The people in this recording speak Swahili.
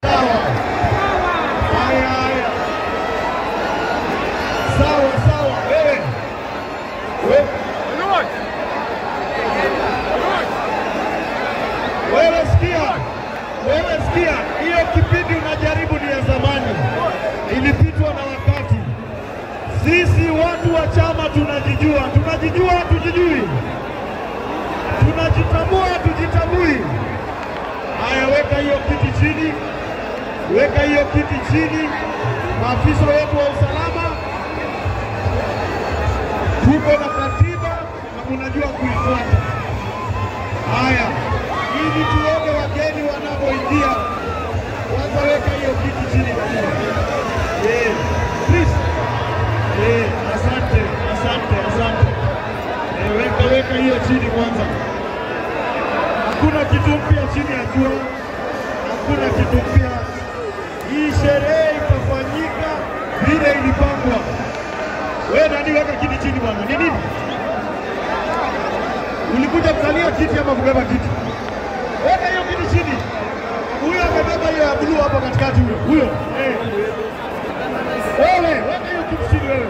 Sawa. Haya. Sawa. Wewe sikia. Hiyo kipindi unajaribu ni ya zamani. Ilipitwa na wakati. Sisi watu wa chama tunajijua, tujijui. Tunajitambua, tujitambui. Haya, weka hiyo kiti chini. Maafisa wetu wa usalama, tuko na katiba na mnajua kuifuata. Haya, ili tuone wageni wanapoingia. Kwanza weka hiyo kiti chini. Please. Asante. Weka hiyo chini kwanza. Hakuna kitu mpya chini ya jua. Hakuna kitu mpya. Hii sherehe itafanyika vile ilipangwa. Wewe nani, weka kiti chini bwana. Ni nini? Ulikuja kukalia kiti ama kubeba kiti? Weka hiyo kiti chini. Huyo amebeba hiyo ya blue hapo katikati huyo. Wewe, weka hiyo kiti chini wewe.